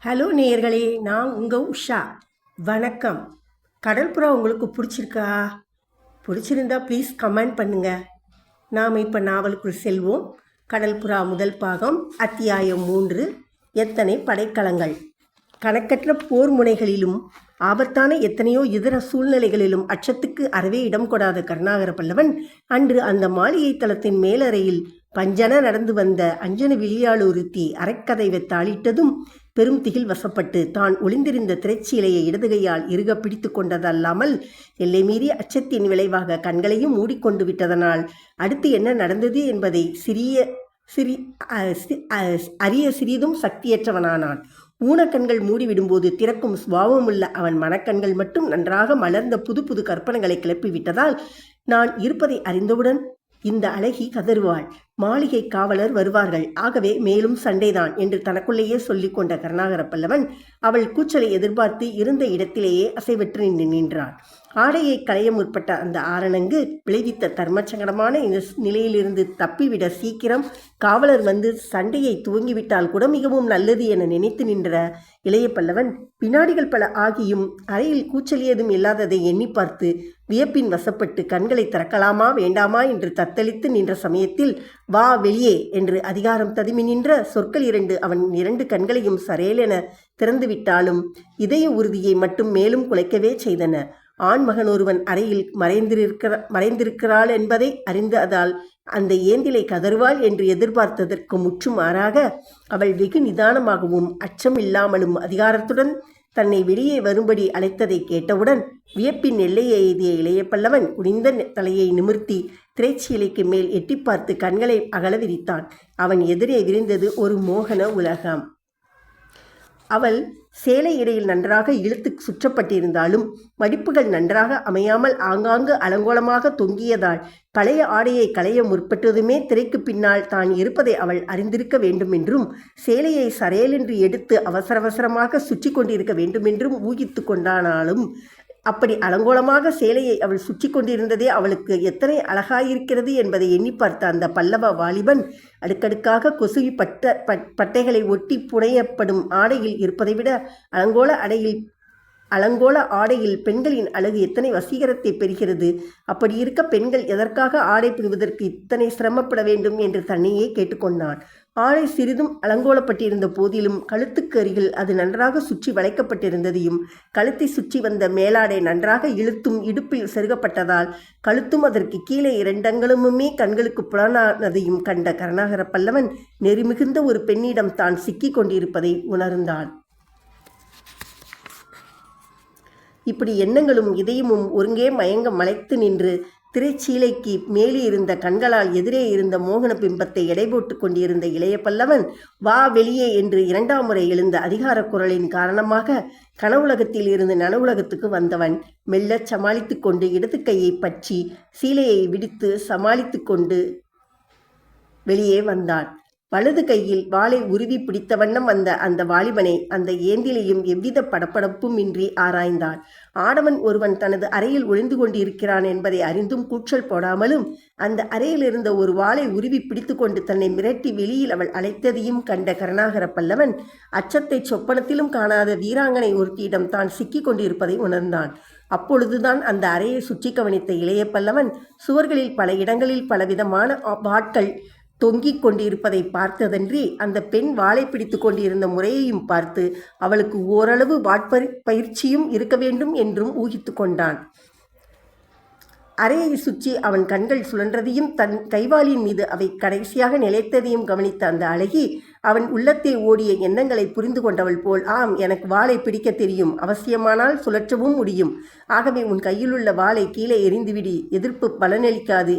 Hello நேயர்களே, நான் உங்கள் உஷா. வணக்கம். கடற்புறா உங்களுக்கு பிடிச்சிருக்கா? பிடிச்சிருந்தா ப்ளீஸ் கமெண்ட் பண்ணுங்கள். நாம் இப்போ நாவலுக்குள் செல்வோம். கடற்புறா முதல் பாகம், அத்தியாயம் 3. எத்தனை படைக்கலங்கள். கணக்கற்ற போர் முனைகளிலும் ஆபத்தான எத்தனையோ இதர சூழ்நிலைகளிலும் அச்சத்துக்கு அறவே இடம் கொடாத கருணாகர பல்லவன் அன்று அந்த மாளிகை தளத்தின் மேலறையில் பஞ்சன நடந்து வந்த அஞ்சன விழியாளு ஒருத்தி அரைக்கதை தாளிட்டதும் பெரும் திகில் வசப்பட்டு தான் ஒளிந்திருந்த திரைச்சீலையை இடதுகையால் இறுக பிடித்து கொண்டதல்லாமல் எல்லை மீறிய அச்சத்தின் விளைவாக கண்களையும் மூடிக்கொண்டு விட்டதனால் அடுத்து என்ன நடந்தது என்பதை அறிய சிறிதும் சக்தியற்றவனானான். ஊனக்கண்கள் மூடிவிடும்போது திறக்கும் சுபாவமுள்ள அவன் மனக்கண்கள் மட்டும் நன்றாக மலர்ந்த புது புது கற்பனைகளை கிளப்பிவிட்டதால் நான் இருப்பதை அறிந்தவுடன் இந்த அழகி கதறுவாள், மாளிகை காவலர் வருவார்கள், ஆகவே மேலும் சண்டைதான் என்று தனக்குள்ளேயே சொல்லிக் கொண்ட கருணாகர பல்லவன் அவள் கூச்சலை எதிர்பார்த்து இருந்த இடத்திலேயே அசைவற்று நின்றான். ஆடையை களைய முற்பட்ட அந்த ஆரணங்கு விளைவித்த தர்மச்சங்கடமான இந்த நிலையிலிருந்து தப்பிவிட சீக்கிரம் காவலர் வந்து சண்டையை துவங்கிவிட்டால் கூட மிகவும் நல்லது என நினைத்து நின்ற இளைய பல்லவன் வினாடிகள் பல ஆகியும் அறையில் கூச்சலியதும் இல்லாததை எண்ணி பார்த்து வியப்பின் வசப்பட்டு கண்களை திறக்கலாமா வேண்டாமா என்று தத்தளித்து நின்ற சமயத்தில் வா வெளியே என்று அதிகாரம் ததுமி நின்ற சொற்கள் இரண்டு அவன் இரண்டு கண்களையும் சரேலென திறந்துவிட்டாலும் இதய உறுதியை மட்டும் மேலும் குலைக்கவே செய்தன. ஆண்மகன் ஒருவன் அறையில் மறைந்திருக்கிறாள் என்பதை அறிந்ததால் அந்த ஏந்திலை கதறுவாள் என்று எதிர்பார்த்ததற்கு முற்றும் மாறாக அவள் வெகு நிதானமாகவும் அச்சம் இல்லாமலும் அதிகாரத்துடன் தன்னை வெளியே வரும்படி அழைத்ததை கேட்டவுடன் வியப்பின் எல்லையை எய்திய இளைய பல்லவன் குனிந்த தலையை நிமிர்த்தி திரைச்சீலைக்கு மேல் எட்டி பார்த்து கண்களை அகல விரித்தான். அவன் எதிரே விரிந்தது ஒரு மோகன உலகம். அவள் சேலை இடையில் நன்றாக இழுத்து சுற்றப்பட்டிருந்தாலும் மடிப்புகள் நன்றாக அமையாமல் ஆங்காங்கு அலங்கோலமாக தொங்கியதால் பழைய ஆடையை களைய முற்பட்டதுமே திரைக்கு பின்னால் தான் இருப்பதை அவள் அறிந்திருக்க வேண்டுமென்றும் சேலையை சரையலென்று எடுத்து அவசரமாக சுற்றி கொண்டிருக்க வேண்டுமென்றும் ஊகித்து கொண்டானாலும் அப்படி அலங்கோலமாக சேலையை அவள் சுற்றி கொண்டிருந்ததே அவளுக்கு எத்தனை அழகாயிருக்கிறது என்பதை எண்ணி பார்த்த அந்த பல்லவ வாலிபன் அடுக்கடுக்காக கொசுவி பட்டைகளை ஒட்டி புனையப்படும் ஆடையில் இருப்பதை விட அலங்கோல ஆடையில் பெண்களின் அழகு எத்தனை வசீகரத்தை பெறுகிறது, அப்படி இருக்க பெண்கள் எதற்காக ஆடை பிரிவதற்கு இத்தனை சிரமப்பட வேண்டும் என்று தன்னையே கேட்டுக்கொண்டான். ஆடை சிறிதும் அலங்கோலப்பட்டிருந்த போதிலும் கழுத்துக்கு அருகில் அது நன்றாக சுற்றி வளைக்கப்பட்டிருந்ததையும் கழுத்தை சுற்றி வந்த மேலாடை நன்றாக இழுத்தும் இடுப்பில் செருகப்பட்டதால் கழுத்தும் அதற்கு கீழே இரண்டங்களுமே கண்களுக்கு புலனானதையும் கண்ட கருணாகர பல்லவன் நெறிமிகுந்த ஒரு பெண்ணிடம் தான் சிக்கி கொண்டிருப்பதை உணர்ந்தான். இப்படி எண்ணங்களும் இதயமும் ஒருங்கே மயங்க மலைத்து நின்று திரைச்சீலைக்கு மேலே இருந்த கண்களால் எதிரே இருந்த மோகன பிம்பத்தை எடை போட்டு கொண்டிருந்த இளைய பல்லவன் வா வெளியே என்று இரண்டாம் முறை எழுந்த அதிகார குரலின் காரணமாக கனவுலகத்தில் இருந்து நனவுலகத்துக்கு வந்தவன் மெல்லச் சமாளித்து கொண்டு இடது கையை பற்றி சீலையை விடுத்து சமாளித்து கொண்டு வெளியே வந்தான். வலது கையில் வாளை உருவி பிடித்த வண்ணம் வந்த அந்த வாலிபனை அந்த ஏந்திலையும் எவ்வித படப்படப்பும் இன்றி ஆராய்ந்தான். ஆடவன் ஒருவன் தனது அறையில் ஒளிந்து கொண்டிருக்கிறான் என்பதை அறிந்தும் கூச்சல் போடாமலும் அந்த அறையில் இருந்த ஒரு வாளை உருவி பிடித்து கொண்டு தன்னை மிரட்டி வெளியில் அவள் அழைத்ததையும் கண்ட கருணாகர பல்லவன் அச்சத்தை சொப்பனத்திலும் காணாத வீராங்கனை ஒருத்தியிடம் தான் சிக்கி கொண்டிருப்பதை உணர்ந்தான். அப்பொழுதுதான் அந்த அறையை சுற்றி கவனித்த இளைய பல்லவன் சுவர்களில் பல இடங்களில் பலவிதமான வாட்கள் தொங்கிக் கொண்டிருப்பதை பார்த்ததன்றி அந்த பெண் வாளை பிடித்து கொண்டிருந்த முறையையும் பார்த்து அவளுக்கு ஓரளவு பயிற்சியும் இருக்க வேண்டும் என்றும் ஊகித்து கொண்டான். அறையை சுற்றி அவன் கண்கள் சுழன்றதையும் தன் கைவாளின் மீது அவை கடைசியாக நிலைத்ததையும் கவனித்த அந்த அழகி அவன் உள்ளத்தில் ஓடிய எண்ணங்களை புரிந்து கொண்டவள் போல், ஆம், எனக்கு வாளை பிடிக்க தெரியும், அவசியமானால் சுழற்றவும் முடியும், ஆகவே உன் கையிலுள்ள வாளை கீழே எறிந்துவிடி, எதிர்ப்பு பலனளிக்காது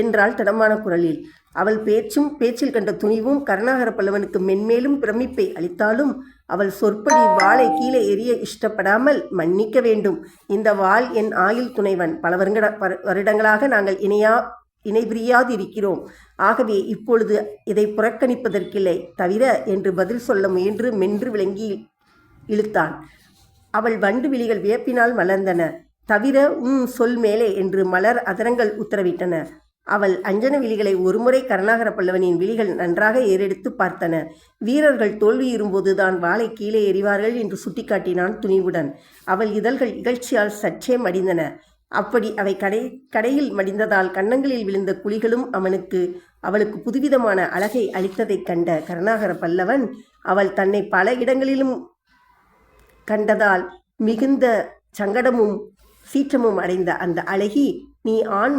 என்றாள் தடமான குரலில். அவள் பேச்சில் கண்ட துணிவும் கருணாகர பல்லவனுக்கு மென்மேலும் பிரமிப்பை அளித்தாலும் அவள் சொற்படி வாளை கீழே எறிய இஷ்டப்படாமல், மன்னிக்க வேண்டும், இந்த வாள் என் ஆயுள் துணைவன், பல வருடங்களாக நாங்கள் இணைபிரியாதிருக்கிறோம், ஆகவே இப்பொழுது இதை புறக்கணிப்பதற்கில்லை தவிர என்று பதில் சொல்ல முயன்று மென்று விளங்கி இழுத்தான். அவள் வண்டு விழிகள் வியப்பினால் மலர்ந்தன. தவிர சொல் மேலே என்று மலர் அதரங்கள் உத்தரவிட்டன. அவள் அஞ்சன விழிகளை ஒருமுறை கருணாகர பல்லவனின் விழிகள் நன்றாக ஏறெடுத்து பார்த்தன. வீரர்கள் தோல்வியுறும்போதுதான் வாளை கீழே எறிவார்கள் என்று சுட்டிக்காட்டினான் துணிவுடன். அவள் இதழ்கள் இகழ்ச்சியால் சற்றே மடிந்தன. அப்படி அவை கடையில் மடிந்ததால் கன்னங்களில் விழுந்த குழிகளும் அவளுக்கு புதுவிதமான அழகை அளித்ததைக் கண்ட கருணாகர பல்லவன் அவள் தன்னை பல இடங்களிலும் கண்டதால் மிகுந்த சங்கடமும் சீற்றமும் அடைந்த அந்த அழகி, நீ ஆண்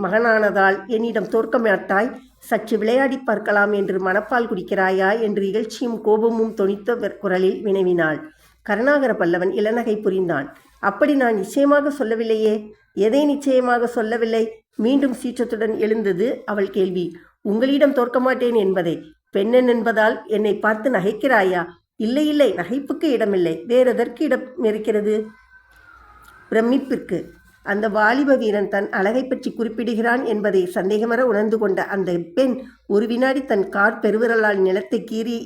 மகனானதால் என்னிடம் தோற்க மாட்டாய், சற்று விளையாடி பார்க்கலாம் என்று மனப்பால் குடிக்கிறாயா என்று இகழ்ச்சியும் கோபமும் தொனித்த குரலில் வினவினாள். கருணாகர பல்லவன் இளநகை புரிந்தான். அப்படி நான் நிச்சயமாக சொல்லவில்லையே. எதை நிச்சயமாக சொல்லவில்லை? மீண்டும் சீற்றத்துடன் எழுந்தது அவள் கேள்வி. உங்களிடம் தோற்க மாட்டேன் என்பதை. பெண்ணன் என்பதால் என்னை பார்த்து நகைக்கிறாயா? இல்லை இல்லை, நகைப்புக்கு இடமில்லை. வேறெதற்கு இடம் இருக்கிறது? பிரமிப்பிற்கு. அந்த வாலிப வீரன் தன் அழகை பற்றி குறிப்பிடுகிறான் என்பதை சந்தேகமற உணர்ந்து கொண்ட அந்த பெண் ஒரு வினாடி தன் கார் பெருவிரலால் நிலத்தை கீறி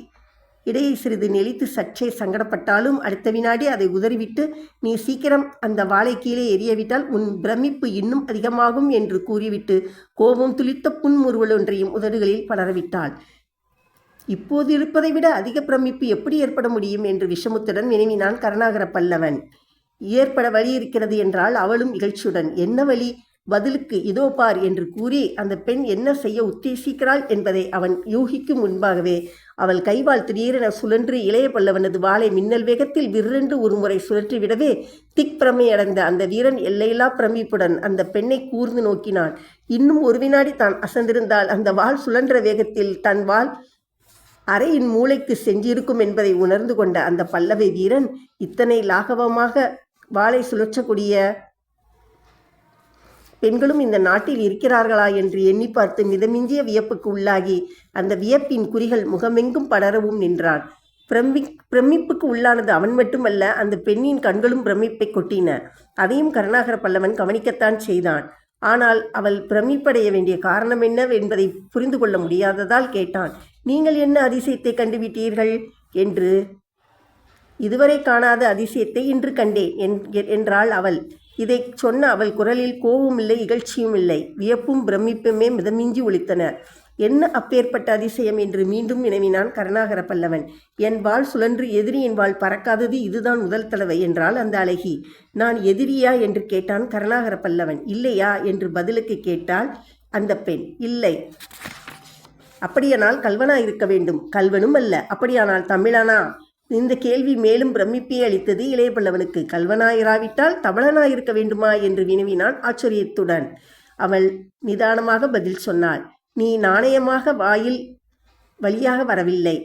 இடையை சிறிது நெளித்து சற்றே சங்கடப்பட்டாலும் அடுத்த வினாடி அதை உதறிவிட்டு, நீ சீக்கிரம் அந்த வாளை கீழே எறியவிட்டால் உன் பிரமிப்பு இன்னும் அதிகமாகும் என்று கூறிவிட்டு கோபம் துளித்த புன்முறுவல் ஒன்றையும் உதடுகளில் படரவிட்டாள். இப்போது இருப்பதை விட அதிக பிரமிப்பு எப்படி ஏற்பட முடியும் என்று விஷமுத்துடன் வினவினான் கருணாகர பல்லவன். ஏற்பட வழி இருக்கிறது என்றால் அவளும் இகழ்ச்சியுடன். என்ன வழி? பதிலுக்கு இதோ பார் என்று கூறி அந்த பெண் என்ன செய்ய உத்தேசிக்கிறாள் என்பதை அவன் யூகிக்கும் முன்பாகவே அவள் கைவாள் திடீரென சுழன்று இளைய பல்லவனது வாளை மின்னல் வேகத்தில் விற்றென்று ஒருமுறை சுழற்றிவிடவே திக்பிரமையடைந்த அந்த வீரன் எல்லையில்லா பிரமிப்புடன் அந்த பெண்ணை கூர்ந்து நோக்கினான். இன்னும் ஒரு வினாடி தான் அசந்திருந்தால் அந்த வாள் சுழன்ற வேகத்தில் தன் வாள் அறையின் மூளைக்கு சென்றிருக்கும் என்பதை உணர்ந்து கொண்ட அந்த பல்லவ வீரன், இத்தனை லாகவமாக வாளை சுழற்றக்கூடிய பெண்களும் இந்த நாட்டில் இருக்கிறார்களா என்று எண்ணி பார்த்து மிதமிஞ்சிய வியப்புக்கு உள்ளாகி அந்த வியப்பின் குறிகள் முகமெங்கும் படரவும் நின்றான். பிரமிப்புக்கு உள்ளானது அவன் மட்டுமல்ல, அந்த பெண்ணின் கண்களும் பிரமிப்பை கொட்டின. அதையும் கருணாகர பல்லவன் கவனிக்கத்தான் செய்தான். ஆனால் அவள் பிரமிப்படைய வேண்டிய காரணம் என்ன என்பதை புரிந்து கொள்ள முடியாததால் கேட்டான். நீங்கள் என்ன அதிசயத்தை கண்டுவிட்டீர்கள் என்று. இதுவரை காணாத அதிசயத்தை இன்று கண்டேன் என்றாள் அவள். இதை சொன்ன அவள் குரலில் கோபமும் இல்லை, இகழ்ச்சியும் இல்லை. வியப்பும் பிரமிப்புமே மிதமிஞ்சி ஒலித்தன. என்ன அப்பேற்பட்ட அதிசயம் என்று மீண்டும் வினவினான் கருணாகர பல்லவன். என் வாள் சுழன்று எதிரியின் வாள் பறக்காதது இதுதான் முதல் தடவை என்றாள் அந்த அழகி. நான் எதிரியா என்று கேட்டான் கருணாகர பல்லவன். இல்லையா என்று பதிலுக்கு கேட்டாள் அந்த பெண். இல்லை. அப்படியானால் கல்வனா இருக்க வேண்டும். கல்வனும் அல்ல. அப்படியானால் தமிழனா? இந்த கேள்வி மேலும் பிரமிப்பை அளித்தது இளைய பல்லவனுக்கு. கல்வனாயிராவிட்டால் தமிழனாயிருக்க வேண்டுமா என்று வினவினான் ஆச்சரியத்துடன். அவள் நிதானமாக பதில் சொன்னாள். நீ நாணயமாக வாயில் வழியாக வரவில்லை.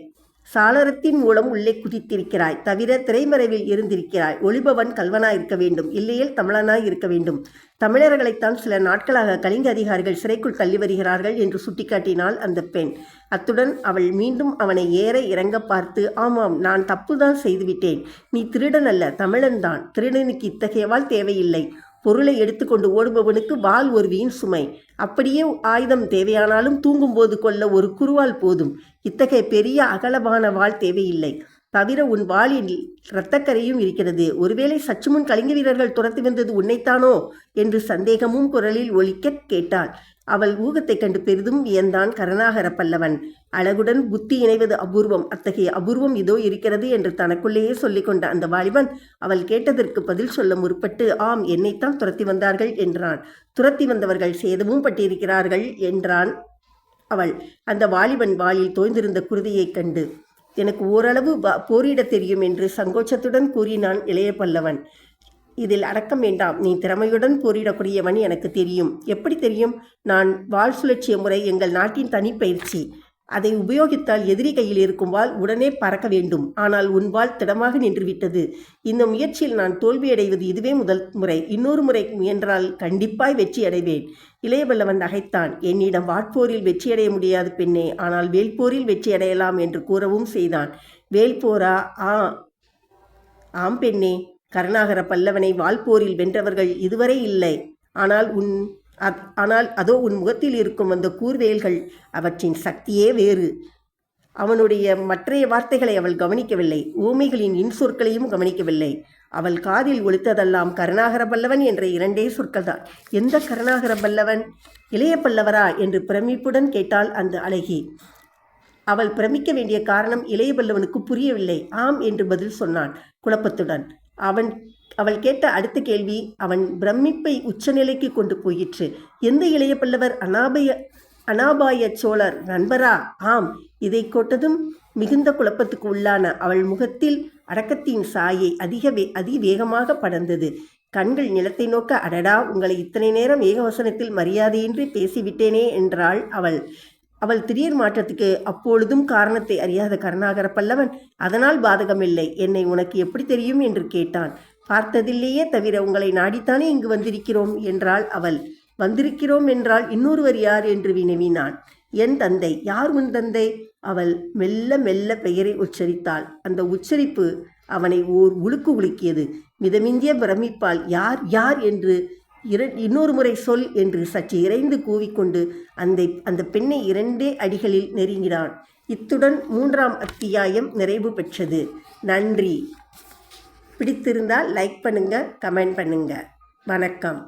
சாளரத்தின் மூலம் உள்ளே குதித்திருக்கிறாய். தவிர திரைமறைவில் இருந்திருக்கிறாய். ஒளிபவன் கல்வனாயிருக்க வேண்டும், இல்லையில் தமிழனாய் இருக்க வேண்டும். தமிழர்களைத்தான் சில நாட்களாக கலிங்க அதிகாரிகள் சிறைக்குள் தள்ளி வருகிறார்கள் என்று சுட்டிக்காட்டினாள் அந்த பெண். அத்துடன் அவள் மீண்டும் அவனை ஏற இறங்க பார்த்து, ஆமாம், நான் தப்புதான் செய்துவிட்டேன். நீ திருடன் அல்ல, தமிழன்தான். திருடனுக்கு இத்தகைய வாள் தேவையில்லை. பொருளை எடுத்துக்கொண்டு ஓடுபவனுக்கு வாள் ஒரு வீண் சுமை. அப்படியே ஆயுதம் தேவையானாலும் தூங்கும்போது கொள்ள ஒரு குறுவால் போதும். இத்தகைய பெரிய அகலமான வாள் தேவையில்லை. தவிர உன் வாளில் இரத்தக்கரையும் இருக்கிறது. ஒருவேளை சற்று முன் கலிங்க வீரர்கள் துரத்தி வந்தது உன்னைத்தானோ என்று சந்தேகமும் குரலில் ஒலிக்க கேட்டாள். அவள் ஊகத்தைக் கண்டு பெரிதும் வியந்தான் கருணாகர பல்லவன். அழகுடன் புத்தி இணைவது அபூர்வம். அத்தகைய அபூர்வம் இதோ இருக்கிறது என்று தனக்குள்ளேயே சொல்லிக்கொண்ட அந்த வாலிபன் அவள் கேட்டதற்கு பதில் சொல்ல முற்பட்டு, ஆம், என்னைத்தான் துரத்தி வந்தார்கள் என்றான். துரத்தி வந்தவர்கள் சேதமும் பட்டிருக்கிறார்கள் என்றான் அவள். அந்த வாலிபன் வாளில் தோய்ந்திருந்த குருதியைக் கண்டு, எனக்கு ஓரளவு போரிட தெரியும் என்று சங்கோச்சத்துடன் கூறினான் இளைய பல்லவன். இதில் அடக்கம் வேண்டாம். நீ திறமையுடன் போரிடக்கூடியவன் எனக்கு தெரியும். எப்படி தெரியும்? நான் வாள் சுழற்சிய முறை எங்கள் நாட்டின் தனிப்பயிற்சி. அதை உபயோகித்தால் எதிரி கையில் இருக்கும் வாள் உடனே பறக்க வேண்டும். ஆனால் உன் வாள் திடமாக நின்றுவிட்டது. இந்த முயற்சியில் நான் தோல்வியடைவது இதுவே முதல் முறை. இன்னொரு முறை முயன்றால் கண்டிப்பாய் வெற்றி அடைவேன். இளையவல்லவன் நகைத்தான். என்னிடம் வாட்போரில் வெற்றியடைய முடியாது பெண்ணே, ஆனால் வேல்போரில் வெற்றியடையலாம் என்று கூறவும் செய்தான். வேல்போரா? ஆம் பெண்ணே. கருணாகர பல்லவனை வால்போரில் வென்றவர்கள் இதுவரை இல்லை. ஆனால் அதோ உன் முகத்தில் இருக்கும் அந்த கூர்வேல்கள், அவற்றின் சக்தியே வேறு. அவனுடைய மற்றைய வார்த்தைகளை அவள் கவனிக்கவில்லை. ஊமைகளின் இன்சொற்களையும் கவனிக்கவில்லை. அவள் காதில் ஒலித்ததெல்லாம் கருணாகர பல்லவன் என்ற 2 சொற்கள் தான். எந்த கருணாகர பல்லவன்? இளைய பல்லவரா என்று பிரமிப்புடன் கேட்டாள் அந்த அழகி. அவள் பிரமிக்க வேண்டிய காரணம் இளைய பல்லவனுக்கு புரியவில்லை. ஆம் என்று பதில் சொன்னான் குழப்பத்துடன். அவள் கேட்ட அடுத்த கேள்வி அவன் பிரமிப்பை உச்சநிலைக்கு கொண்டு போயிற்று. எந்த இளைய பல்லவர்? அனாபாய சோழர் நண்பரா? ஆம். இதை கேட்டதும் மிகுந்த குழப்பத்துக்கு உள்ளான அவள் முகத்தில் அடக்கத்தின் சாயை அதிவேகமாக படர்ந்தது. கண்கள் நிலத்தை நோக்க, அடடா, உங்களை இத்தனை நேரம் ஏகவசனத்தில் மரியாதையின்றி பேசிவிட்டேனே என்றாள் அவள். அவள் திடீர் மாற்றத்துக்கு அப்பொழுதும் காரணத்தை அறியாத கருணாகர பல்லவன், அதனால் பாதகமில்லை. என்னை உனக்கு எப்படி தெரியும் என்று கேட்டான். பார்த்ததில்லையே தவிர உங்களை நாடித்தானே இங்கு வந்திருக்கிறோம் என்றாள் அவள். வந்திருக்கிறோம் என்றால் இன்னொருவர் யார் என்று வினவினான். என் தந்தை. யார் உன் தந்தை? அவள் மெல்ல மெல்ல பெயரை உச்சரித்தாள். அந்த உச்சரிப்பு அவனை ஓர் உலுக்கு உலுக்கியது. மிதமிந்திய பிரமிப்பால் யார் யார் என்று இன்னொரு முறை சொல் என்று சற்று இறைந்து கூவிக்கொண்டு அந்த பெண்ணை 2 அடிகளில் நெருங்கினான். இத்துடன் 3ஆம் அத்தியாயம் நிறைவு பெற்றது. நன்றி. பிடித்திருந்தால் லைக் பண்ணுங்க, கமெண்ட் பண்ணுங்க. வணக்கம்.